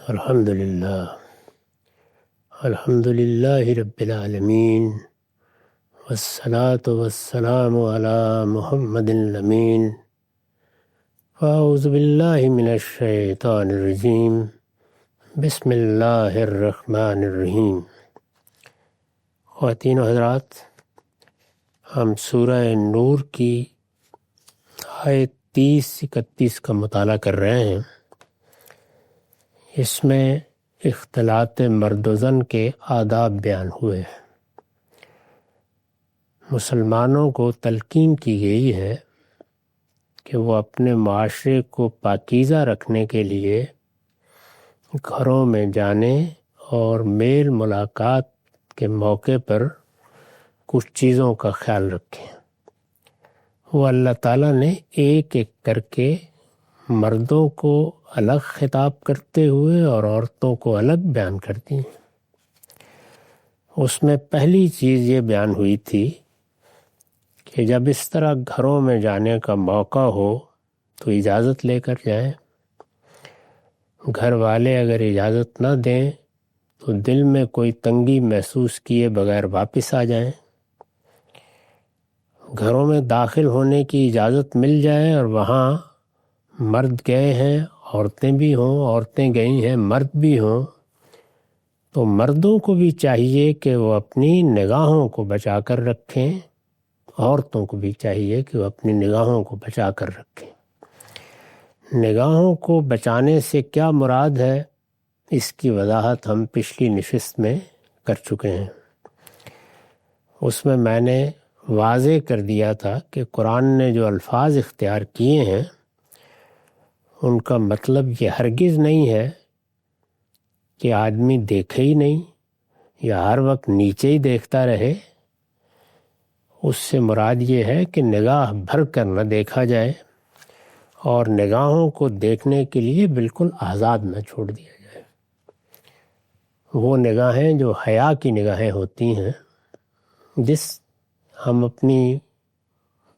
الحمد للہ رب العالمین والصلاة والسلام علی محمد الامین فاعوذ باللہ من الشیطان الرجیم بسم اللہ الرحمن الرحیم۔ خواتین و حضرات، ہم سورہ نور کی آیت 30-31 کا مطالعہ کر رہے ہیں۔ اس میں اختلاط مرد و زن کے آداب بیان ہوئے ہیں۔ مسلمانوں کو تلقین کی گئی ہے کہ وہ اپنے معاشرے کو پاکیزہ رکھنے کے لیے گھروں میں جانے اور میل ملاقات کے موقع پر کچھ چیزوں کا خیال رکھیں۔ وہ اللہ تعالیٰ نے ایک ایک کر کے مردوں کو الگ خطاب کرتے ہوئے اور عورتوں کو الگ بیان کر دی۔ اس میں پہلی چیز یہ بیان ہوئی تھی کہ جب اس طرح گھروں میں جانے کا موقع ہو تو اجازت لے کر جائیں۔ گھر والے اگر اجازت نہ دیں تو دل میں کوئی تنگی محسوس کیے بغیر واپس آ جائیں۔ گھروں میں داخل ہونے کی اجازت مل جائے اور وہاں مرد گئے ہیں، عورتیں بھی ہوں، عورتیں گئی ہیں، مرد بھی ہوں، تو مردوں کو بھی چاہیے کہ وہ اپنی نگاہوں کو بچا کر رکھیں، عورتوں کو بھی چاہیے کہ وہ اپنی نگاہوں کو بچا کر رکھیں۔ نگاہوں کو بچانے سے کیا مراد ہے، اس کی وضاحت ہم پچھلی نشست میں کر چکے ہیں۔ اس میں نے واضح کر دیا تھا کہ قرآن نے جو الفاظ اختیار کیے ہیں ان کا مطلب یہ ہرگز نہیں ہے کہ آدمی دیکھے ہی نہیں یا ہر وقت نیچے ہی دیکھتا رہے۔ اس سے مراد یہ ہے کہ نگاہ بھر کر نہ دیکھا جائے اور نگاہوں کو دیکھنے کے لیے بالکل آزاد نہ چھوڑ دیا جائے۔ وہ نگاہیں جو حیا کی نگاہیں ہوتی ہیں، جس ہم اپنی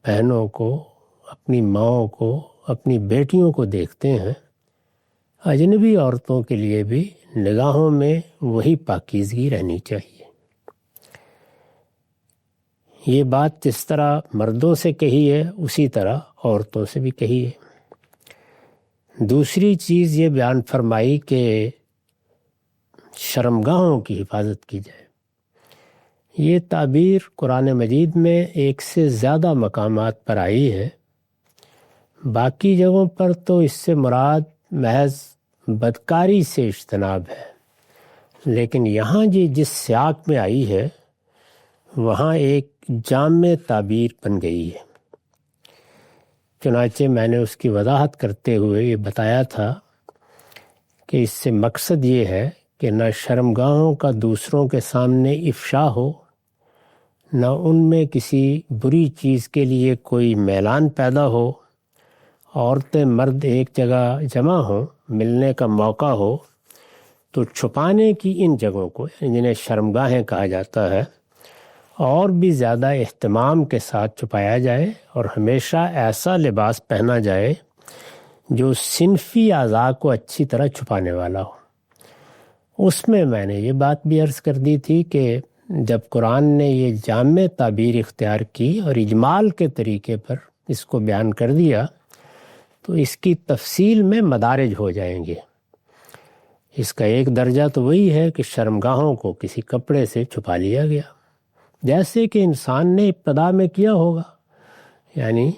بہنوں کو، اپنی ماؤں کو، اپنی بیٹیوں کو دیکھتے ہیں، اجنبی عورتوں کے لیے بھی نگاہوں میں وہی پاکیزگی رہنی چاہیے۔ یہ بات جس طرح مردوں سے کہی ہے اسی طرح عورتوں سے بھی کہی ہے۔ دوسری چیز یہ بیان فرمائی کہ شرمگاہوں کی حفاظت کی جائے۔ یہ تعبیر قرآن مجید میں ایک سے زیادہ مقامات پر آئی ہے۔ باقی جگہوں پر تو اس سے مراد محض بدکاری سے اجتناب ہے، لیکن یہاں جس سیاق میں آئی ہے وہاں ایک جامع تعبیر بن گئی ہے۔ چنانچہ میں نے اس کی وضاحت کرتے ہوئے یہ بتایا تھا کہ اس سے مقصد یہ ہے کہ نہ شرمگاہوں کا دوسروں کے سامنے افشا ہو، نہ ان میں کسی بری چیز کے لیے کوئی میلان پیدا ہو۔ عورتیں مرد ایک جگہ جمع ہوں، ملنے کا موقع ہو تو چھپانے کی ان جگہوں کو، جنہیں شرمگاہیں کہا جاتا ہے، اور بھی زیادہ اہتمام کے ساتھ چھپایا جائے اور ہمیشہ ایسا لباس پہنا جائے جو صنفی اعضاء کو اچھی طرح چھپانے والا ہو۔ اس میں نے یہ بات بھی عرض کر دی تھی کہ جب قرآن نے یہ جامع تعبیر اختیار کی اور اجمال کے طریقے پر اس کو بیان کر دیا تو اس کی تفصیل میں مدارج ہو جائیں گے۔ اس کا ایک درجہ تو وہی ہے کہ شرمگاہوں کو کسی کپڑے سے چھپا لیا گیا، جیسے کہ انسان نے ابتدا میں کیا ہوگا، یعنی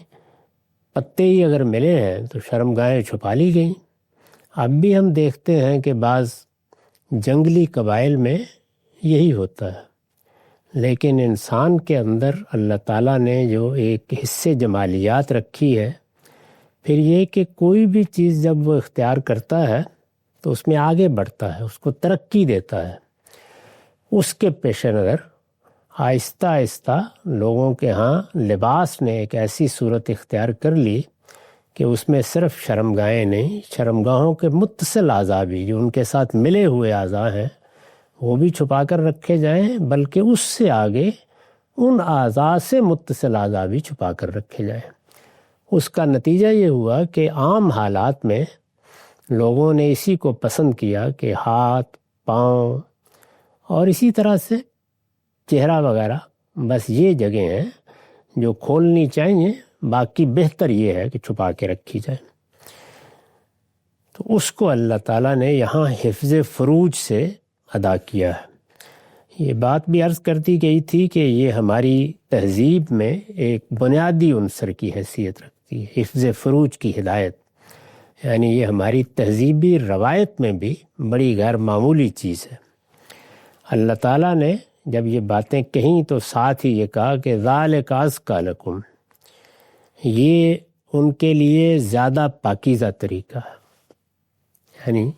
پتے ہی اگر ملے ہیں تو شرمگاہیں چھپا لی گئیں۔ اب بھی ہم دیکھتے ہیں کہ بعض جنگلی قبائل میں یہی ہوتا ہے، لیکن انسان کے اندر اللہ تعالیٰ نے جو ایک حصے جمالیات رکھی ہے، پھر یہ کہ کوئی بھی چیز جب وہ اختیار کرتا ہے تو اس میں آگے بڑھتا ہے، اس کو ترقی دیتا ہے۔ اس کے پیش نظر آہستہ آہستہ لوگوں کے ہاں لباس نے ایک ایسی صورت اختیار کر لی کہ اس میں صرف شرمگاہیں نہیں، شرمگاہوں کے متصل اعضاء بھی جو ان کے ساتھ ملے ہوئے اعضاء ہیں وہ بھی چھپا کر رکھے جائیں، بلکہ اس سے آگے ان اعضاء سے متصل اعضاء بھی چھپا کر رکھے جائیں۔ اس کا نتیجہ یہ ہوا کہ عام حالات میں لوگوں نے اسی کو پسند کیا کہ ہاتھ، پاؤں اور اسی طرح سے چہرہ وغیرہ بس یہ جگہیں ہیں جو کھولنی چاہیے، باقی بہتر یہ ہے کہ چھپا کے رکھی جائے۔ تو اس کو اللہ تعالیٰ نے یہاں حفظ فروج سے ادا کیا ہے۔ یہ بات بھی عرض کرتی گئی تھی کہ یہ ہماری تہذیب میں ایک بنیادی عنصر کی حیثیت رکھتی ہے، حفظ فروج کی ہدایت، یعنی یہ ہماری تہذیبی روایت میں بھی بڑی غیر معمولی چیز ہے۔ اللہ تعالیٰ نے جب یہ باتیں کہیں تو ساتھ ہی یہ کہا کہ ذالک ازکی لکم، یہ ان کے لیے زیادہ پاکیزہ طریقہ ہے، یعنی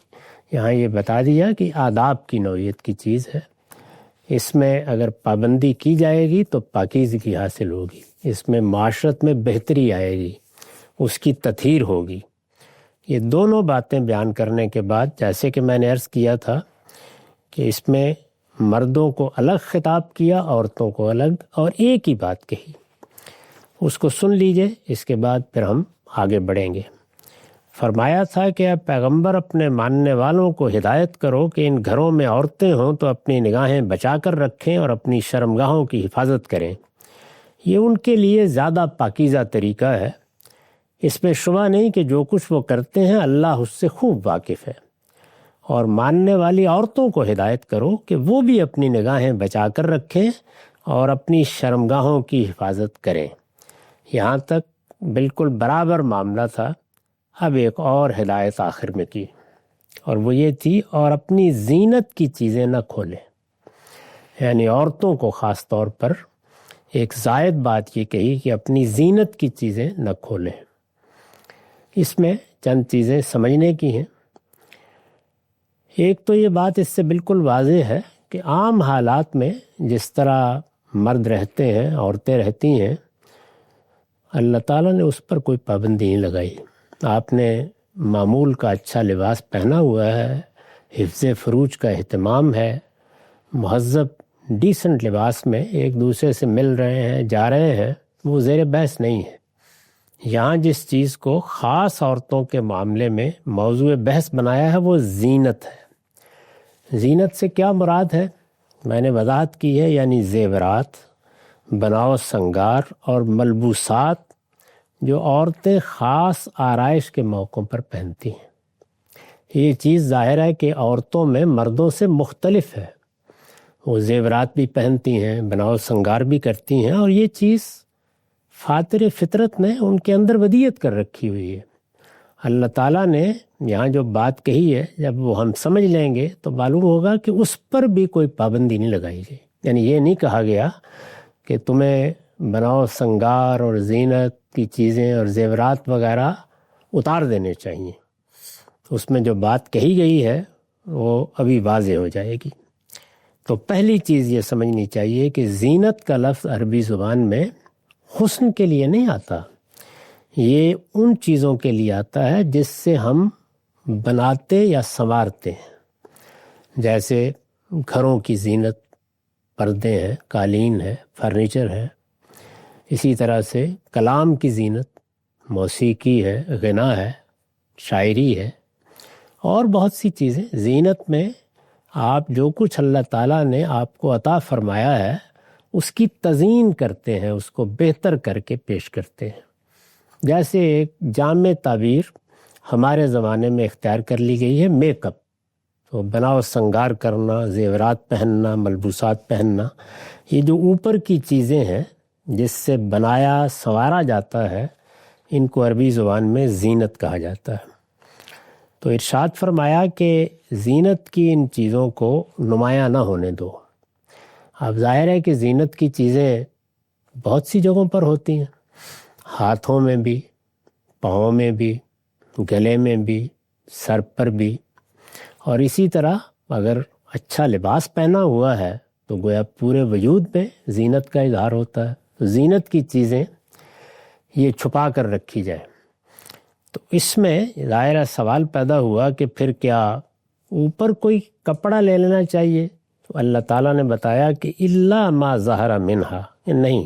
یہاں یہ بتا دیا کہ آداب کی نوعیت کی چیز ہے، اس میں اگر پابندی کی جائے گی تو پاکیزگی حاصل ہوگی، اس میں معاشرت میں بہتری آئے گی، اس کی تطہیر ہوگی۔ یہ دونوں باتیں بیان کرنے کے بعد جیسے کہ میں نے عرض کیا تھا کہ اس میں مردوں کو الگ خطاب کیا، عورتوں کو الگ، اور ایک ہی بات کہی۔ اس کو سن لیجئے، اس کے بعد پھر ہم آگے بڑھیں گے۔ فرمایا تھا کہ اے پیغمبر اپنے ماننے والوں کو ہدایت کرو کہ ان گھروں میں عورتیں ہوں تو اپنی نگاہیں بچا کر رکھیں اور اپنی شرمگاہوں کی حفاظت کریں، یہ ان کے لیے زیادہ پاکیزہ طریقہ ہے۔ اس میں شبہ نہیں کہ جو کچھ وہ کرتے ہیں اللہ اس سے خوب واقف ہے۔ اور ماننے والی عورتوں کو ہدایت کرو کہ وہ بھی اپنی نگاہیں بچا کر رکھیں اور اپنی شرمگاہوں کی حفاظت کریں۔ یہاں تک بالکل برابر معاملہ تھا۔ اب ایک اور ہدایت آخر میں کی، اور وہ یہ تھی اور اپنی زینت کی چیزیں نہ کھولیں، یعنی عورتوں کو خاص طور پر ایک زائد بات یہ کہی کہ اپنی زینت کی چیزیں نہ کھولیں۔ اس میں چند چیزیں سمجھنے کی ہیں۔ ایک تو یہ بات اس سے بالکل واضح ہے کہ عام حالات میں جس طرح مرد رہتے ہیں، عورتیں رہتی ہیں، اللہ تعالیٰ نے اس پر کوئی پابندی نہیں لگائی۔ آپ نے معمول کا اچھا لباس پہنا ہوا ہے، حفظ فروج کا اہتمام ہے، مہذب ڈیسنٹ لباس میں ایک دوسرے سے مل رہے ہیں، جا رہے ہیں، وہ زیر بحث نہیں ہے۔ یہاں جس چیز کو خاص عورتوں کے معاملے میں موضوع بحث بنایا ہے وہ زینت ہے۔ زینت سے کیا مراد ہے؟ میں نے وضاحت کی ہے، یعنی زیورات، بناؤ سنگار اور ملبوسات جو عورتیں خاص آرائش کے موقعوں پر پہنتی ہیں۔ یہ چیز ظاہر ہے کہ عورتوں میں مردوں سے مختلف ہے، وہ زیورات بھی پہنتی ہیں، بناؤ سنگار بھی کرتی ہیں، اور یہ چیز فاطر فطرت نے ان کے اندر ودیت کر رکھی ہوئی ہے۔ اللہ تعالیٰ نے یہاں جو بات کہی ہے جب وہ ہم سمجھ لیں گے تو معلوم ہوگا کہ اس پر بھی کوئی پابندی نہیں لگائی گئی، یعنی یہ نہیں کہا گیا کہ تمہیں بناؤ سنگار اور زینت کی چیزیں اور زیورات وغیرہ اتار دینے چاہیے۔ اس میں جو بات کہی گئی ہے وہ ابھی واضح ہو جائے گی۔ تو پہلی چیز یہ سمجھنی چاہیے کہ زینت کا لفظ عربی زبان میں حسن کے لیے نہیں آتا، یہ ان چیزوں کے لیے آتا ہے جس سے ہم بناتے یا سنوارتے ہیں، جیسے گھروں کی زینت، پردے ہیں، قالین ہے، فرنیچر ہے، اسی طرح سے کلام کی زینت، موسیقی ہے، غنا ہے، شاعری ہے، اور بہت سی چیزیں۔ زینت میں آپ جو کچھ اللہ تعالیٰ نے آپ کو عطا فرمایا ہے اس کی تزئین کرتے ہیں، اس کو بہتر کر کے پیش کرتے ہیں۔ جیسے ایک جامع تعبیر ہمارے زمانے میں اختیار کر لی گئی ہے میک اپ، تو بناؤ سنگار کرنا، زیورات پہننا، ملبوسات پہننا، یہ جو اوپر کی چیزیں ہیں جس سے بنایا سنوارا جاتا ہے، ان کو عربی زبان میں زینت کہا جاتا ہے۔ تو ارشاد فرمایا کہ زینت کی ان چیزوں کو نمایاں نہ ہونے دو۔ اب ظاہر ہے کہ زینت کی چیزیں بہت سی جگہوں پر ہوتی ہیں، ہاتھوں میں بھی، پاؤں میں بھی، گلے میں بھی، سر پر بھی، اور اسی طرح اگر اچھا لباس پہنا ہوا ہے تو گویا پورے وجود میں زینت کا اظہار ہوتا ہے۔ تو زینت کی چیزیں یہ چھپا کر رکھی جائے۔ تو اس میں ظاہر سوال پیدا ہوا کہ پھر کیا اوپر کوئی کپڑا لے لینا چاہیے؟ تو اللہ تعالیٰ نے بتایا کہ الا ما ظہر منہا، نہیں،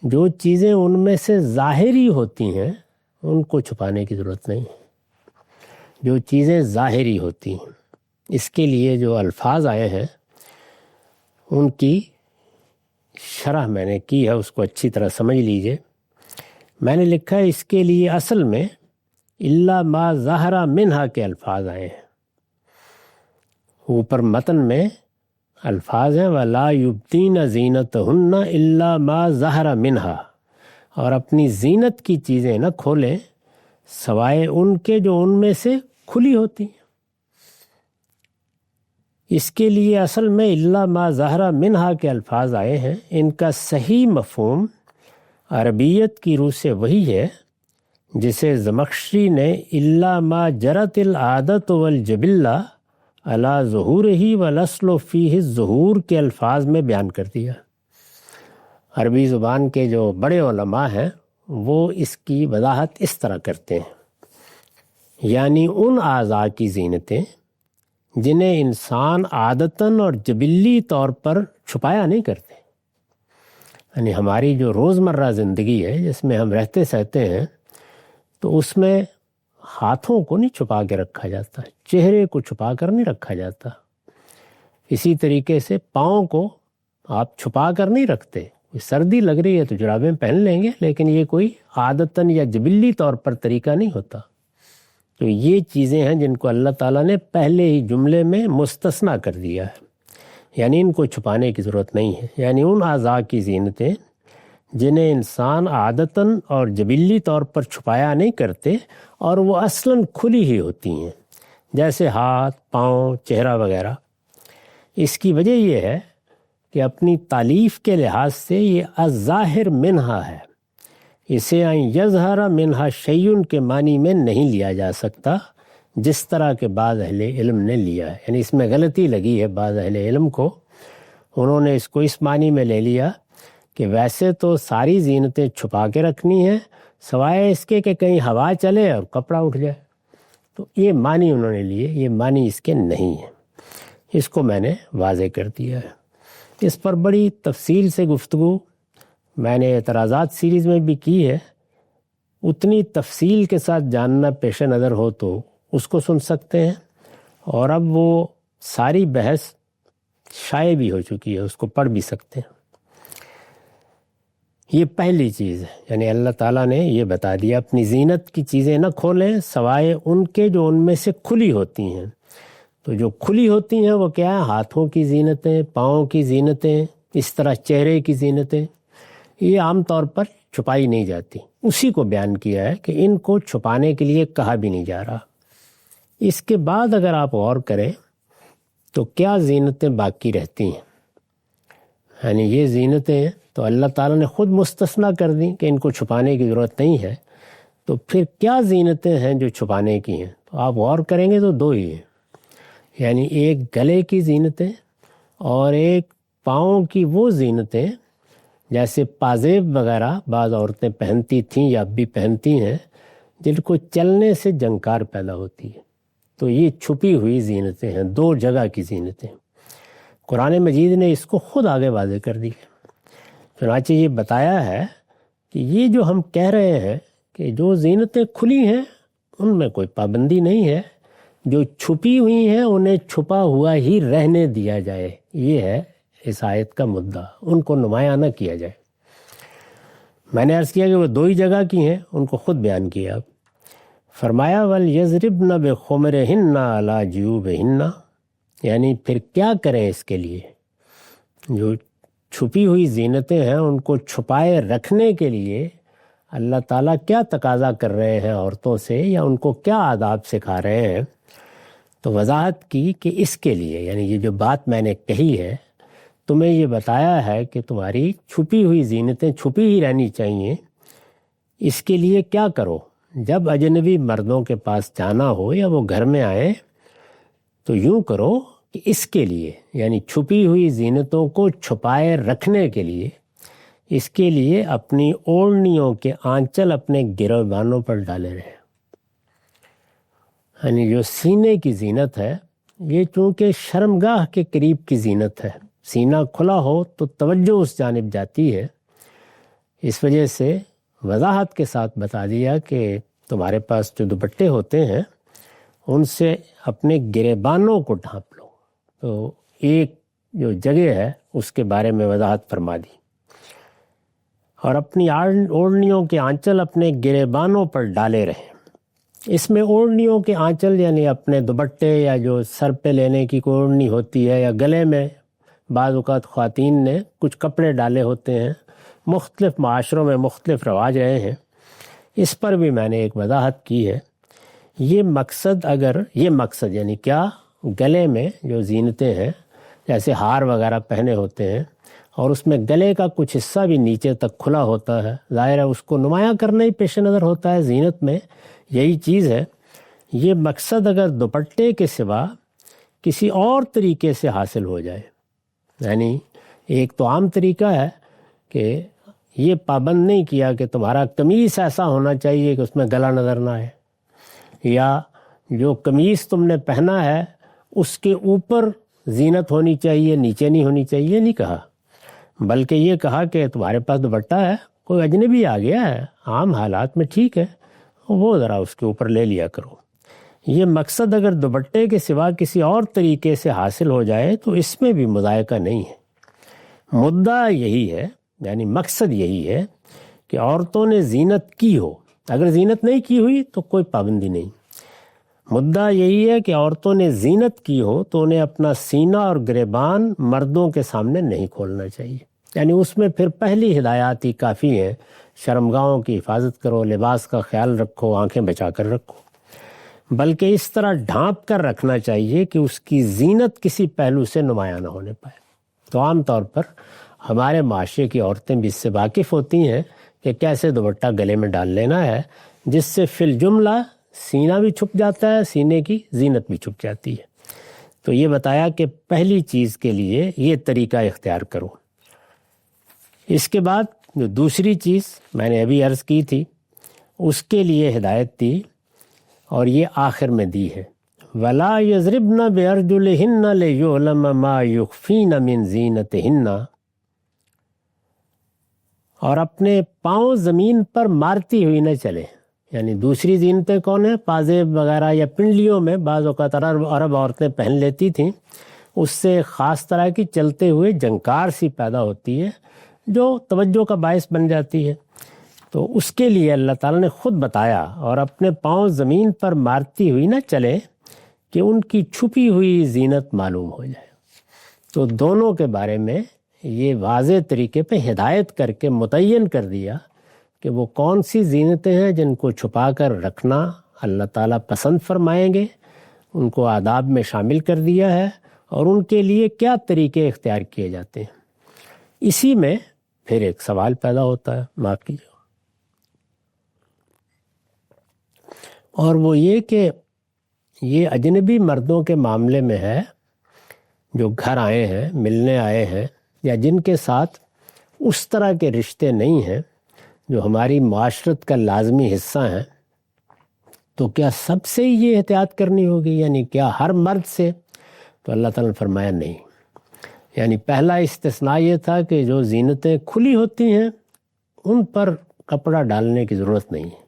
جو چیزیں ان میں سے ظاہری ہوتی ہیں ان کو چھپانے کی ضرورت نہیں، جو چیزیں ظاہری ہوتی ہیں، اس کے لیے جو الفاظ آئے ہیں ان کی شرح میں نے کی ہے، اس کو اچھی طرح سمجھ لیجئے۔ میں نے لکھا ہے اس کے لیے اصل میں الا ما ظہر منہا کے الفاظ آئے ہیں۔ اوپر متن میں الفاظ ہیں وَلَا يُبْدِينَ زِينَتَهُنَّ إِلَّا مَا ظَهَرَ مِنْهَا، اور اپنی زینت کی چیزیں نہ کھولیں سوائے ان کے جو ان میں سے کھلی ہوتی ہیں۔ اس کے لیے اصل میں الا ما ظہر منہا کے الفاظ آئے ہیں۔ ان کا صحیح مفہوم عربیت کی روح سے وہی ہے جسے زمخشری نے الا ما جرت العادت والجبلہ علی ظہورہ والاصل فیہ الظہور کے الفاظ میں بیان کر دیا۔ عربی زبان کے جو بڑے علماء ہیں وہ اس کی وضاحت اس طرح کرتے ہیں، یعنی ان اعضاء کی زینتیں جنہیں انسان عادتاً اور جبلی طور پر چھپایا نہیں کرتے، یعنی ہماری جو روزمرہ زندگی ہے جس میں ہم رہتے سہتے ہیں تو اس میں ہاتھوں کو نہیں چھپا کے رکھا جاتا، چہرے کو چھپا کر نہیں رکھا جاتا۔ اسی طریقے سے پاؤں کو آپ چھپا کر نہیں رکھتے، سردی لگ رہی ہے تو جرابیں پہن لیں گے، لیکن یہ کوئی عادتاً یا جبلی طور پر طریقہ نہیں ہوتا۔ تو یہ چیزیں ہیں جن کو اللہ تعالیٰ نے پہلے ہی جملے میں مستثنیٰ کر دیا ہے، یعنی ان کو چھپانے کی ضرورت نہیں ہے۔ یعنی ان اعضاء کی زینتیں جنہیں انسان عادتاً اور جبلی طور پر چھپایا نہیں کرتے اور وہ اصلاً کھلی ہی ہوتی ہیں، جیسے ہاتھ، پاؤں، چہرہ وغیرہ۔ اس کی وجہ یہ ہے کہ اپنی تعلیف کے لحاظ سے یہ الظاہر منہا ہے، اسے یظہر منہا شیئن کے معنی میں نہیں لیا جا سکتا جس طرح کے بعض اہل علم نے لیا ہے۔ یعنی اس میں غلطی لگی ہے بعض اہل علم کو، انہوں نے اس کو اس معنی میں لے لیا کہ ویسے تو ساری زینتیں چھپا کے رکھنی ہیں سوائے اس کے کہ کہیں ہوا چلے اور کپڑا اٹھ جائے، تو یہ معنی انہوں نے لیے، یہ معنی اس کے نہیں ہے۔ اس کو میں نے واضح کر دیا ہے۔ اس پر بڑی تفصیل سے گفتگو میں نے اعتراضات سیریز میں بھی کی ہے، اتنی تفصیل کے ساتھ جاننا پیش نظر ہو تو اس کو سن سکتے ہیں، اور اب وہ ساری بحث شائع بھی ہو چکی ہے، اس کو پڑھ بھی سکتے ہیں۔ یہ پہلی چیز ہے، یعنی اللہ تعالیٰ نے یہ بتا دیا اپنی زینت کی چیزیں نہ کھولیں سوائے ان کے جو ان میں سے کھلی ہوتی ہیں۔ تو جو کھلی ہوتی ہیں وہ کیا ہے؟ ہاتھوں کی زینتیں، پاؤں کی زینتیں، اس طرح چہرے کی زینتیں، یہ عام طور پر چھپائی نہیں جاتی۔ اسی کو بیان کیا ہے کہ ان کو چھپانے کے لیے کہا بھی نہیں جا رہا۔ اس کے بعد اگر آپ غور کریں تو کیا زینتیں باقی رہتی ہیں؟ یعنی یہ زینتیں تو اللہ تعالیٰ نے خود مستثنیٰ کر دیں کہ ان کو چھپانے کی ضرورت نہیں ہے، تو پھر کیا زینتیں ہیں جو چھپانے کی ہیں؟ تو آپ غور کریں گے تو دو ہی ہیں، یعنی ایک گلے کی زینتیں اور ایک پاؤں کی وہ زینتیں جیسے پازیب وغیرہ بعض عورتیں پہنتی تھیں یا اب بھی پہنتی ہیں، جن کو چلنے سے جھنکار پیدا ہوتی ہے۔ تو یہ چھپی ہوئی زینتیں ہیں، دو جگہ کی زینتیں۔ قرآن مجید نے اس کو خود آگے واضح کر دی ہے، چنانچہ یہ بتایا ہے کہ یہ جو ہم کہہ رہے ہیں کہ جو زینتیں کھلی ہیں ان میں کوئی پابندی نہیں ہے، جو چھپی ہوئی ہیں انہیں چھپا ہوا ہی رہنے دیا جائے، یہ ہے اس آیت کا مدعا، ان کو نمایاں نہ کیا جائے۔ میں نے عرض کیا کہ وہ دو ہی جگہ کی ہیں، ان کو خود بیان کیا۔ فرمایا وَلْيَضْرِبْنَ بِخُمُرِهِنَّ عَلَى جُيُوبِهِنَّ، یعنی پھر کیا کریں اس کے لیے؟ جو چھپی ہوئی زینتیں ہیں ان کو چھپائے رکھنے کے لیے اللہ تعالیٰ کیا تقاضا کر رہے ہیں عورتوں سے، یا ان کو کیا آداب سکھا رہے ہیں؟ تو وضاحت کی کہ اس کے لیے، یعنی یہ جو بات میں نے کہی ہے، تمہیں یہ بتایا ہے کہ تمہاری چھپی ہوئی زینتیں چھپی ہی رہنی چاہیے، اس کے لیے کیا کرو؟ جب اجنبی مردوں کے پاس جانا ہو یا وہ گھر میں آئیں تو یوں کرو کہ اس کے لیے، یعنی چھپی ہوئی زینتوں کو چھپائے رکھنے کے لیے، اس کے لیے اپنی اوڑھنیوں کے آنچل اپنے گریبانوں پر ڈالے رہے۔ یعنی جو سینے کی زینت ہے یہ چونکہ شرمگاہ کے قریب کی زینت ہے، سینہ کھلا ہو تو توجہ اس جانب جاتی ہے، اس وجہ سے وضاحت کے ساتھ بتا دیا کہ تمہارے پاس جو دوپٹے ہوتے ہیں ان سے اپنے گریبانوں کو ڈھانپ لو. تو ایک جو جگہ ہے اس کے بارے میں وضاحت فرما دی. اور اپنی اوڑھنیوں کے آنچل اپنے گریبانوں پر ڈالے رہیں. اس میں اوڑھنیوں کے آنچل یعنی اپنے دوپٹے یا جو سر پہ لینے کی کوئی اوڑھنی ہوتی ہے، یا گلے میں بعض اوقات خواتین نے کچھ کپڑے ڈالے ہوتے ہیں. مختلف معاشروں میں مختلف رواج رہے ہیں. اس پر بھی میں نے ایک وضاحت کی ہے. یہ مقصد یعنی کیا، گلے میں جو زینتیں ہیں جیسے ہار وغیرہ پہنے ہوتے ہیں اور اس میں گلے کا کچھ حصہ بھی نیچے تک کھلا ہوتا ہے، ظاہر ہے اس کو نمایاں کرنا ہی پیش نظر ہوتا ہے. زینت میں یہی چیز ہے. یہ مقصد اگر دوپٹے کے سوا کسی اور طریقے سے حاصل ہو جائے، یعنی ایک تو عام طریقہ ہے کہ یہ پابند نہیں کیا کہ تمہارا قمیص ایسا ہونا چاہیے کہ اس میں گلا نظر نہ آئے، یا جو قمیص تم نے پہنا ہے اس کے اوپر زینت ہونی چاہیے، نیچے نہیں ہونی چاہیے، نہیں کہا. بلکہ یہ کہا کہ تمہارے پاس دوپٹہ ہے، کوئی اجنبی آ گیا ہے عام حالات میں، ٹھیک ہے، وہ ذرا اس کے اوپر لے لیا کرو. یہ مقصد اگر دوپٹے کے سوا کسی اور طریقے سے حاصل ہو جائے تو اس میں بھی مذائقہ نہیں ہے. مدعا یہی ہے، یعنی مقصد یہی ہے کہ عورتوں نے زینت کی ہو. اگر زینت نہیں کی ہوئی تو کوئی پابندی نہیں. مدعا یہی ہے کہ عورتوں نے زینت کی ہو تو انہیں اپنا سینہ اور گریبان مردوں کے سامنے نہیں کھولنا چاہیے. یعنی اس میں پھر پہلی ہدایات ہی کافی ہیں. شرمگاہوں کی حفاظت کرو، لباس کا خیال رکھو، آنکھیں بچا کر رکھو. بلکہ اس طرح ڈھانپ کر رکھنا چاہیے کہ اس کی زینت کسی پہلو سے نمایاں نہ ہونے پائے. تو عام طور پر ہمارے معاشرے کی عورتیں بھی اس سے واقف ہوتی ہیں کہ کیسے دوپٹہ گلے میں ڈال لینا ہے جس سے فی الجملہ سینہ بھی چھپ جاتا ہے، سینے کی زینت بھی چھپ جاتی ہے. تو یہ بتایا کہ پہلی چیز کے لیے یہ طریقہ اختیار کرو. اس کے بعد جو دوسری چیز میں نے ابھی عرض کی تھی اس کے لیے ہدایت دی، اور یہ آخر میں دی ہے، وَلَا يَضْرِبْنَ بِأَرْجُلِهِنَّ لِيُعْلَمَ مَا يُخْفِينَ مِنْ زِينَتِهِنَّ. اور اپنے پاؤں زمین پر مارتی ہوئی نہ چلے. یعنی دوسری زینتیں کون ہیں؟ پازیب وغیرہ یا پنڈلیوں میں بعض اوقات عرب عورتیں پہن لیتی تھیں. اس سے خاص طرح کی چلتے ہوئے جھنکار سی پیدا ہوتی ہے جو توجہ کا باعث بن جاتی ہے. تو اس کے لیے اللہ تعالیٰ نے خود بتایا، اور اپنے پاؤں زمین پر مارتی ہوئی نہ چلے کہ ان کی چھپی ہوئی زینت معلوم ہو جائے. تو دونوں کے بارے میں یہ واضح طریقے پہ ہدایت کر کے متعین کر دیا کہ وہ کون سی زینتیں ہیں جن کو چھپا کر رکھنا اللہ تعالیٰ پسند فرمائیں گے، ان کو آداب میں شامل کر دیا ہے، اور ان کے لیے کیا طریقے اختیار کیے جاتے ہیں. اسی میں پھر ایک سوال پیدا ہوتا ہے، معاف کیجیے، اور وہ یہ کہ یہ اجنبی مردوں کے معاملے میں ہے جو گھر آئے ہیں، ملنے آئے ہیں، یا جن کے ساتھ اس طرح کے رشتے نہیں ہیں جو ہماری معاشرت کا لازمی حصہ ہیں. تو کیا سب سے یہ احتیاط کرنی ہوگی؟ یعنی کیا ہر مرد سے؟ تو اللہ تعالیٰ نے فرمایا نہیں. یعنی پہلا استثناء یہ تھا کہ جو زینتیں کھلی ہوتی ہیں ان پر کپڑا ڈالنے کی ضرورت نہیں ہے.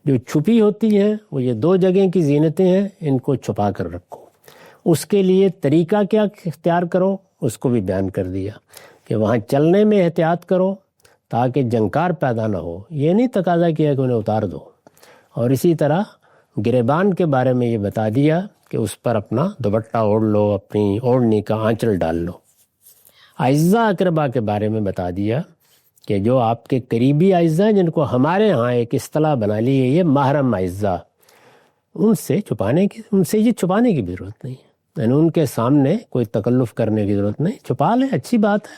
جو چھپی ہوتی ہیں وہ یہ دو جگہ کی زینتیں ہیں، ان کو چھپا کر رکھو. اس کے لیے طریقہ کیا اختیار کرو اس کو بھی بیان کر دیا کہ وہاں چلنے میں احتیاط کرو تاکہ جھنکار پیدا نہ ہو. یہ نہیں تقاضا کیا کہ انہیں اتار دو. اور اسی طرح گریبان کے بارے میں یہ بتا دیا کہ اس پر اپنا دوپٹہ اوڑھ لو، اپنی اوڑھنی کا آنچل ڈال لو. اعزاء اقربا کے بارے میں بتا دیا کہ جو آپ کے قریبی اعزاء ہیں، جن کو ہمارے ہاں ایک اصطلاح بنا لی ہے یہ محرم اعزاء، ان سے یہ چھپانے کی بھی ضرورت نہیں ہے. یعنی ان کے سامنے کوئی تکلف کرنے کی ضرورت نہیں. چھپا لیں، اچھی بات ہے،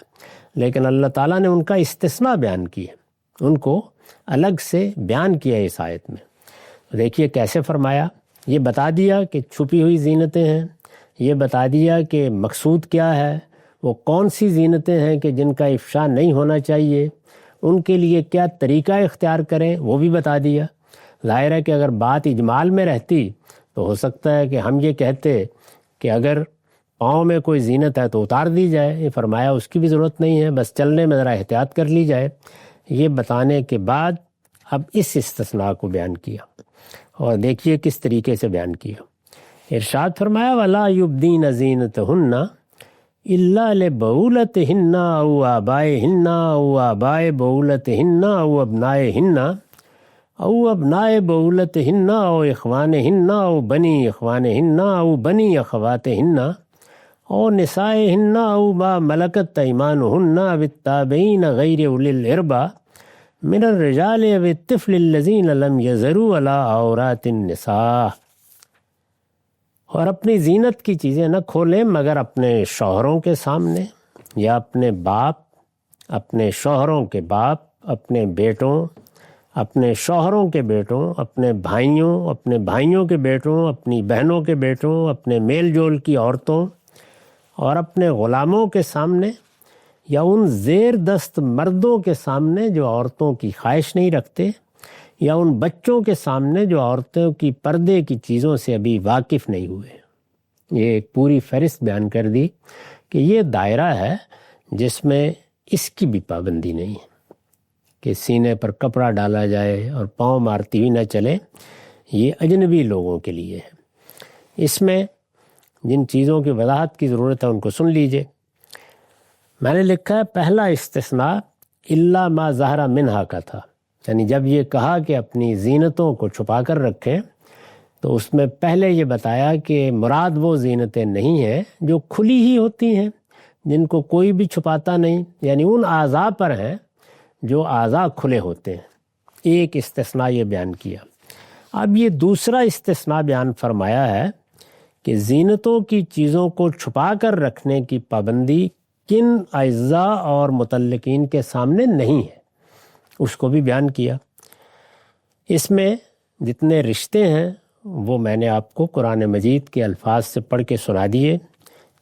لیکن اللہ تعالیٰ نے ان کا استثناء بیان کیا، ان کو الگ سے بیان کیا اس آیت میں. دیکھیے کیسے فرمایا. یہ بتا دیا کہ چھپی ہوئی زینتیں ہیں، یہ بتا دیا کہ مقصود کیا ہے، وہ کون سی زینتیں ہیں کہ جن کا افشا نہیں ہونا چاہیے، ان کے لیے کیا طریقہ اختیار کریں وہ بھی بتا دیا. ظاہر ہے کہ اگر بات اجمال میں رہتی تو ہو سکتا ہے کہ ہم یہ کہتے کہ اگر پاؤں میں کوئی زینت ہے تو اتار دی جائے. یہ فرمایا اس کی بھی ضرورت نہیں ہے، بس چلنے میں ذرا احتیاط کر لی جائے. یہ بتانے کے بعد اب اس استثناء کو بیان کیا، اور دیکھیے کس طریقے سے بیان کیا. ارشاد فرمایا وَلَا يُبْدِينَ زِينَتَهُنَّ إِلَّا لِبُعُولَتِهِنَّ أَوْ آبَائِهِنَّ أَوْ آبَاءِ بُعُولَتِهِنَّ أَوْ أَبْنَائِهِنَّ أَوْ أَبْنَاءِ بُعُولَتِهِنَّ أَوْ إِخْوَانِهِنَّ أَوْ بَنِي إِخْوَانِهِنَّ أَوْ بَنِي أَخَوَاتِهِنَّ أَوْ نِسَائِهِنَّ أَوْ مَا مَلَكَتْ أَيْمَانُهُنَّ أَوِ التَّابِعِينَ غَيْرِ أُولِي الْإِرْبَةِ مِنَ الرِّجَالِ أَوِ الطِّفْلِ الَّذِينَ لَمْ يَظْهَرُوا عَلَىٰ عَوْرَاتِ النِّسَاءِ۔ اور اپنی زینت کی چیزیں نہ کھولیں مگر اپنے شوہروں کے سامنے یا اپنے باپ، اپنے شوہروں کے باپ، اپنے بیٹوں، اپنے شوہروں کے بیٹوں، اپنے بھائیوں، اپنے بھائیوں کے بیٹوں، اپنی بہنوں کے بیٹوں، اپنے میل جول کی عورتوں اور اپنے غلاموں کے سامنے یا ان زیر دست مردوں کے سامنے جو عورتوں کی خواہش نہیں رکھتے، یا ان بچوں کے سامنے جو عورتوں کی پردے کی چیزوں سے ابھی واقف نہیں ہوئے۔ یہ ایک پوری فہرست بیان کر دی کہ یہ دائرہ ہے جس میں اس کی بھی پابندی نہیں ہے کہ سینے پر کپڑا ڈالا جائے اور پاؤں مارتی ہوئی نہ چلے، یہ اجنبی لوگوں کے لیے ہے۔ اس میں جن چیزوں کی وضاحت کی ضرورت ہے ان کو سن لیجئے۔ میں نے لکھا ہے پہلا استثناء الا ما ظہر منہا کا تھا، یعنی جب یہ کہا کہ اپنی زینتوں کو چھپا کر رکھیں تو اس میں پہلے یہ بتایا کہ مراد وہ زینتیں نہیں ہیں جو کھلی ہی ہوتی ہیں، جن کو کوئی بھی چھپاتا نہیں، یعنی ان اعضاء پر ہیں جو اعضاء کھلے ہوتے ہیں۔ ایک استثناء یہ بیان کیا۔ اب یہ دوسرا استثناء بیان فرمایا ہے کہ زینتوں کی چیزوں کو چھپا کر رکھنے کی پابندی کن اعضاء اور متعلقین کے سامنے نہیں ہے، اس کو بھی بیان کیا۔ اس میں جتنے رشتے ہیں وہ میں نے آپ کو قرآن مجید کے الفاظ سے پڑھ کے سنا دیے۔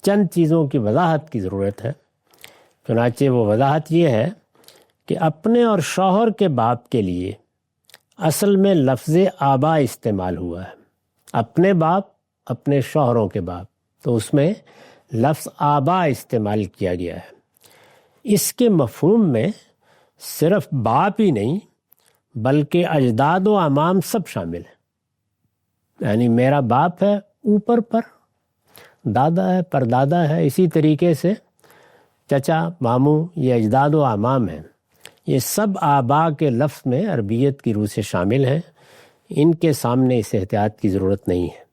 چند چیزوں کی وضاحت کی ضرورت ہے، چنانچہ وہ وضاحت یہ ہے کہ اپنے اور شوہر کے باپ کے لیے اصل میں لفظ آبا استعمال ہوا ہے، اپنے باپ، اپنے شوہروں کے باپ، تو اس میں لفظ آبا استعمال کیا گیا ہے۔ اس کے مفہوم میں صرف باپ ہی نہیں بلکہ اجداد و اعمام سب شامل ہیں، یعنی میرا باپ ہے اوپر پر، دادا ہے، پردادا ہے، اسی طریقے سے چچا، ماموں، یہ اجداد و اعمام ہیں۔ یہ سب آبا کے لفظ میں عربیت کی روح سے شامل ہیں، ان کے سامنے اس احتیاط کی ضرورت نہیں ہے۔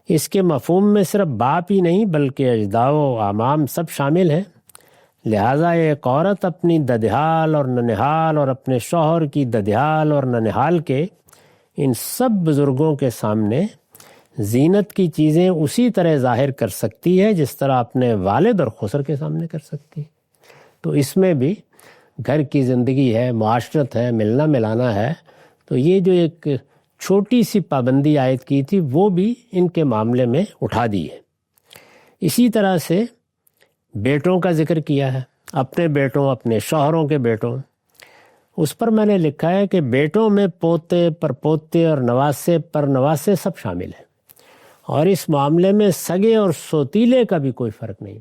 اس کے مفہوم میں صرف باپ ہی نہیں بلکہ اجداد و اعمام سب شامل ہیں، لہٰذا ایک عورت اپنی ددھیال اور ننہال اور اپنے شوہر کی ددھیال اور ننہال کے ان سب بزرگوں کے سامنے زینت کی چیزیں اسی طرح ظاہر کر سکتی ہے جس طرح اپنے والد اور خسر کے سامنے کر سکتی ہے۔ تو اس میں بھی گھر کی زندگی ہے، معاشرت ہے، ملنا ملانا ہے، تو یہ جو ایک چھوٹی سی پابندی عائد کی تھی وہ بھی ان کے معاملے میں اٹھا دی ہے۔ اسی طرح سے بیٹوں کا ذکر کیا ہے، اپنے بیٹوں، اپنے شوہروں کے بیٹوں، اس پر میں نے لکھا ہے کہ بیٹوں میں پوتے پر پوتے اور نواسے پر نواسے سب شامل ہیں، اور اس معاملے میں سگے اور سوتیلے کا بھی کوئی فرق نہیں،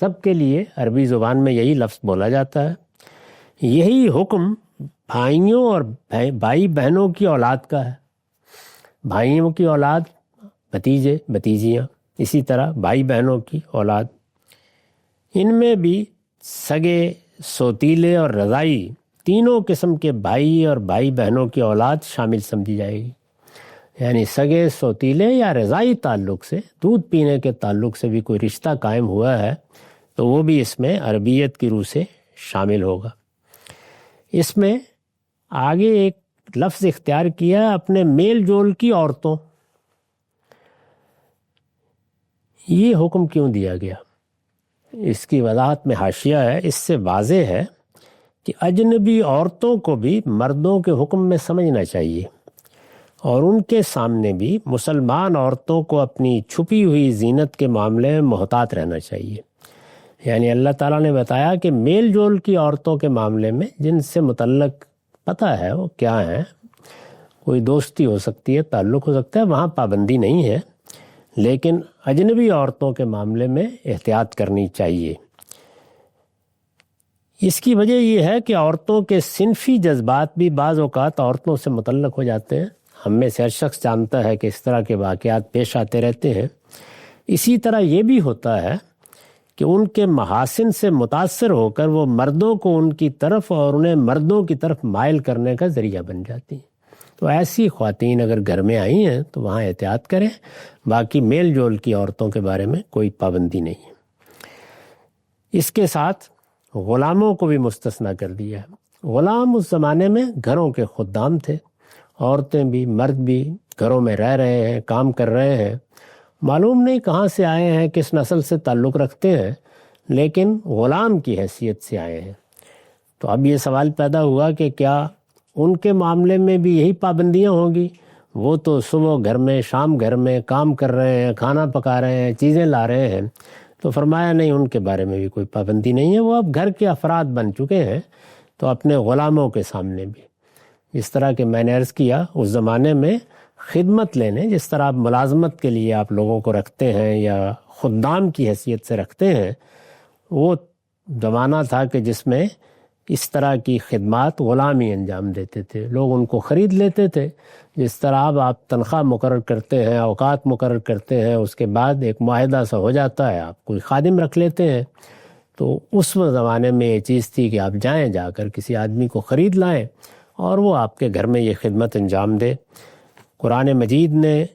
سب کے لیے عربی زبان میں یہی لفظ بولا جاتا ہے۔ یہی حکم بھائیوں اور بھائی بہنوں کی اولاد کا ہے، بھائیوں کی اولاد بھتیجے بھتیجیاں، اسی طرح بھائی بہنوں کی اولاد، ان میں بھی سگے، سوتیلے اور رضائی تینوں قسم کے بھائی اور بھائی بہنوں کی اولاد شامل سمجھی جائے گی، یعنی سگے، سوتیلے یا رضائی تعلق سے، دودھ پینے کے تعلق سے بھی کوئی رشتہ قائم ہوا ہے تو وہ بھی اس میں عربیت کی روح سے شامل ہوگا۔ اس میں آگے ایک لفظ اختیار کیا اپنے میل جول کی عورتوں، یہ حکم کیوں دیا گیا؟ اس کی وضاحت میں حاشیہ ہے۔ اس سے واضح ہے کہ اجنبی عورتوں کو بھی مردوں کے حکم میں سمجھنا چاہیے، اور ان کے سامنے بھی مسلمان عورتوں کو اپنی چھپی ہوئی زینت کے معاملے میں محتاط رہنا چاہیے۔ یعنی اللہ تعالیٰ نے بتایا کہ میل جول کی عورتوں کے معاملے میں جن سے متعلق پتہ ہے وہ کیا ہیں، کوئی دوستی ہو سکتی ہے، تعلق ہو سکتا ہے، وہاں پابندی نہیں ہے، لیکن اجنبی عورتوں کے معاملے میں احتیاط کرنی چاہیے۔ اس کی وجہ یہ ہے کہ عورتوں کے صنفی جذبات بھی بعض اوقات عورتوں سے متعلق ہو جاتے ہیں، ہم میں سے ہر شخص جانتا ہے کہ اس طرح کے واقعات پیش آتے رہتے ہیں۔ اسی طرح یہ بھی ہوتا ہے کہ ان کے محاسن سے متاثر ہو کر وہ مردوں کو ان کی طرف اور انہیں مردوں کی طرف مائل کرنے کا ذریعہ بن جاتی ہیں۔ تو ایسی خواتین اگر گھر میں آئی ہیں تو وہاں احتیاط کریں، باقی میل جول کی عورتوں کے بارے میں کوئی پابندی نہیں ہے۔ اس کے ساتھ غلاموں کو بھی مستثنیٰ کر دیا ہے۔ غلام اس زمانے میں گھروں کے خدام تھے، عورتیں بھی مرد بھی گھروں میں رہ رہے ہیں، کام کر رہے ہیں، معلوم نہیں کہاں سے آئے ہیں، کس نسل سے تعلق رکھتے ہیں، لیکن غلام کی حیثیت سے آئے ہیں۔ تو اب یہ سوال پیدا ہوا کہ کیا ان کے معاملے میں بھی یہی پابندیاں ہوں گی؟ وہ تو صبح گھر میں شام گھر میں کام کر رہے ہیں، کھانا پکا رہے ہیں، چیزیں لا رہے ہیں۔ تو فرمایا نہیں، ان کے بارے میں بھی کوئی پابندی نہیں ہے، وہ اب گھر کے افراد بن چکے ہیں، تو اپنے غلاموں کے سامنے بھی اس طرح کہ میں نے عرض کیا اس زمانے میں خدمت لینے، جس طرح آپ ملازمت کے لیے آپ لوگوں کو رکھتے ہیں یا خدام کی حیثیت سے رکھتے ہیں، وہ زمانہ تھا کہ جس میں اس طرح کی خدمات غلام ہی انجام دیتے تھے، لوگ ان کو خرید لیتے تھے۔ جس طرح اب آپ تنخواہ مقرر کرتے ہیں، اوقات مقرر کرتے ہیں، اس کے بعد ایک معاہدہ سا ہو جاتا ہے، آپ کوئی خادم رکھ لیتے ہیں۔ تو اس زمانے میں یہ چیز تھی کہ آپ جائیں، جا کر کسی آدمی کو خرید لائیں اور وہ آپ کے گھر میں یہ خدمت انجام دے۔ قرآن مجید نے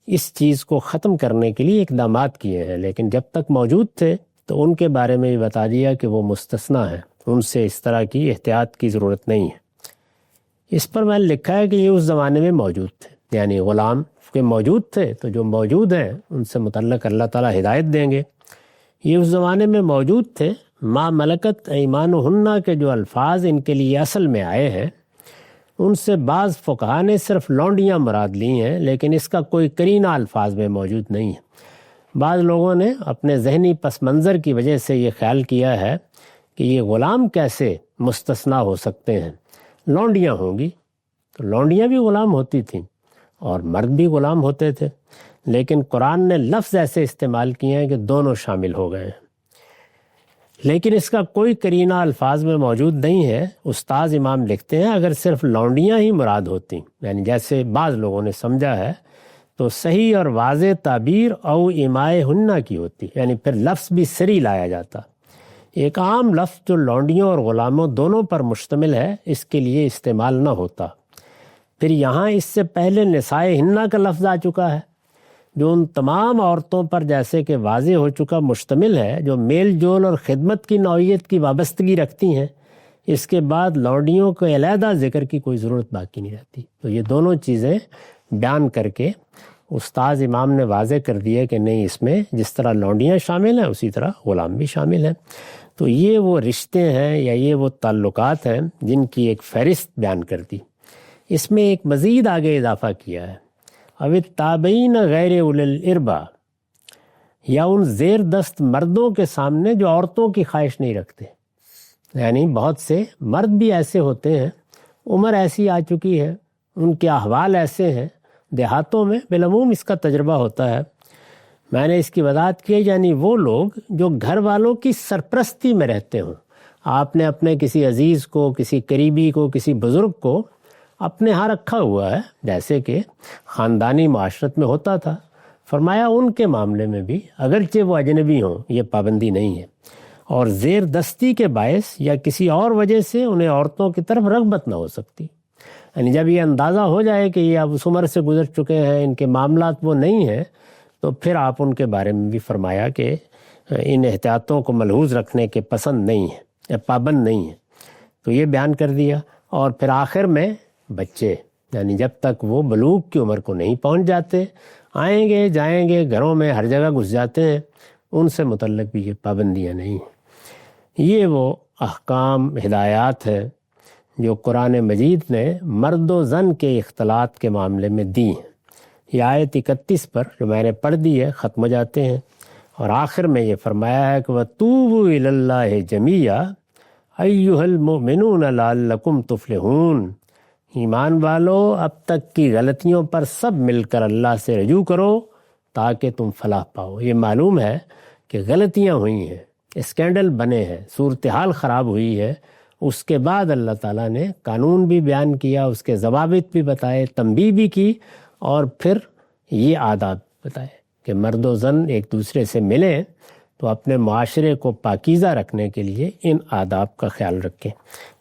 اس چیز کو ختم کرنے کے لیے اقدامات کیے ہیں، لیکن جب تک موجود تھے تو ان کے بارے میں بھی بتا دیا کہ وہ مستثنیٰ ہیں، ان سے اس طرح کی احتیاط کی ضرورت نہیں ہے۔ اس پر میں نے لکھا ہے کہ یہ اس زمانے میں موجود تھے، یعنی غلام کے موجود تھے، تو جو موجود ہیں ان سے متعلق اللہ تعالیٰ ہدایت دیں گے۔ یہ اس زمانے میں موجود تھے۔ ما ملکت ایمانہن کے جو الفاظ ان کے لیے اصل میں آئے ہیں، ان سے بعض فقہا نے صرف لونڈیاں مراد لی ہیں، لیکن اس کا کوئی قرینہ الفاظ میں موجود نہیں ہے۔ بعض لوگوں نے اپنے ذہنی پس منظر کی وجہ سے یہ خیال کیا ہے کہ یہ غلام کیسے مستثنیٰ ہو سکتے ہیں، لونڈیاں ہوں گی۔ تو لونڈیاں بھی غلام ہوتی تھیں اور مرد بھی غلام ہوتے تھے، لیکن قرآن نے لفظ ایسے استعمال کیے ہیں کہ دونوں شامل ہو گئے ہیں۔ لیکن اس کا کوئی قرینہ الفاظ میں موجود نہیں ہے۔ استاذ امام لکھتے ہیں اگر صرف لونڈیاں ہی مراد ہوتی، یعنی جیسے بعض لوگوں نے سمجھا ہے، تو صحیح اور واضح تعبیر او امائے ہنہ کی ہوتی، یعنی پھر لفظ بھی سری لایا جاتا۔ ایک عام لفظ جو لونڈیوں اور غلاموں دونوں پر مشتمل ہے، اس کے لیے استعمال نہ ہوتا۔ پھر یہاں اس سے پہلے نسائے ہنہ کا لفظ آ چکا ہے، جو ان تمام عورتوں پر جیسے کہ واضح ہو چکا مشتمل ہے جو میل جول اور خدمت کی نوعیت کی وابستگی رکھتی ہیں۔ اس کے بعد لونڈیوں کو علیحدہ ذکر کی کوئی ضرورت باقی نہیں رہتی۔ تو یہ دونوں چیزیں بیان کر کے استاذ امام نے واضح کر دیا کہ نہیں، اس میں جس طرح لونڈیاں شامل ہیں اسی طرح غلام بھی شامل ہیں۔ تو یہ وہ رشتے ہیں یا یہ وہ تعلقات ہیں جن کی ایک فہرست بیان کر دی۔ اس میں ایک مزید آگے اضافہ کیا ہے، او التابعین غیر اولی الاربا، یا ان زیر دست مردوں کے سامنے جو عورتوں کی خواہش نہیں رکھتے۔ یعنی بہت سے مرد بھی ایسے ہوتے ہیں، عمر ایسی آ چکی ہے، ان کے احوال ایسے ہیں، دیہاتوں میں بالعموم اس کا تجربہ ہوتا ہے۔ میں نے اس کی وضاحت کی، یعنی وہ لوگ جو گھر والوں کی سرپرستی میں رہتے ہوں۔ آپ نے اپنے کسی عزیز کو، کسی قریبی کو، کسی بزرگ کو اپنے ہاں رکھا ہوا ہے، جیسے کہ خاندانی معاشرت میں ہوتا تھا۔ فرمایا ان کے معاملے میں بھی اگرچہ وہ اجنبی ہوں یہ پابندی نہیں ہے، اور زیر دستی کے باعث یا کسی اور وجہ سے انہیں عورتوں کی طرف رغبت نہ ہو سکتی۔ یعنی جب یہ اندازہ ہو جائے کہ یہ اب اس عمر سے گزر چکے ہیں، ان کے معاملات وہ نہیں ہیں، تو پھر آپ ان کے بارے میں بھی فرمایا کہ ان احتیاطوں کو ملحوظ رکھنے کے پسند نہیں ہیں یا پابند نہیں ہیں۔ تو یہ بیان کر دیا۔ اور پھر آخر میں بچے، یعنی جب تک وہ بلوغ کی عمر کو نہیں پہنچ جاتے، آئیں گے جائیں گے، گھروں میں ہر جگہ گھس جاتے ہیں، ان سے متعلق بھی یہ پابندیاں نہیں ہیں۔ یہ وہ احکام ہدایات ہیں جو قرآن مجید نے مرد و زن کے اختلاط کے معاملے میں دی ہیں۔ یہ آیت 31 پر جو میں نے پڑھ دی ہے ختم ہو جاتے ہیں، اور آخر میں یہ فرمایا ہے کہ وَتُوبُوا إِلَى اللَّهِ جَمِيعًا أَيُّهَا الْمُؤْمِنُونَ لَعَلَّكُمْ تُفْلِحُونَ، ایمان والو اب تک کی غلطیوں پر سب مل کر اللہ سے رجوع کرو تاکہ تم فلاح پاؤ۔ یہ معلوم ہے کہ غلطیاں ہوئی ہیں، اسکینڈل بنے ہیں، صورتحال خراب ہوئی ہے، اس کے بعد اللہ تعالیٰ نے قانون بھی بیان کیا، اس کے ضوابط بھی بتائے، تنبیہ بھی کی، اور پھر یہ آداب بتائے کہ مرد و زن ایک دوسرے سے ملیں تو اپنے معاشرے کو پاکیزہ رکھنے کے لیے ان آداب کا خیال رکھیں۔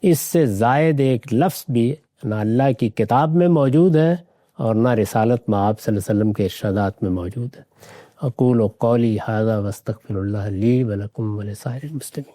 اس سے زائد ایک لفظ بھی نہ اللہ کی کتاب میں موجود ہے اور نہ رسالت مآب صلی اللہ علیہ وسلم کے ارشادات میں موجود ہے۔ اقول قولی ھذا واستغفر اللہ لی ولکم ولسائر المسلمین۔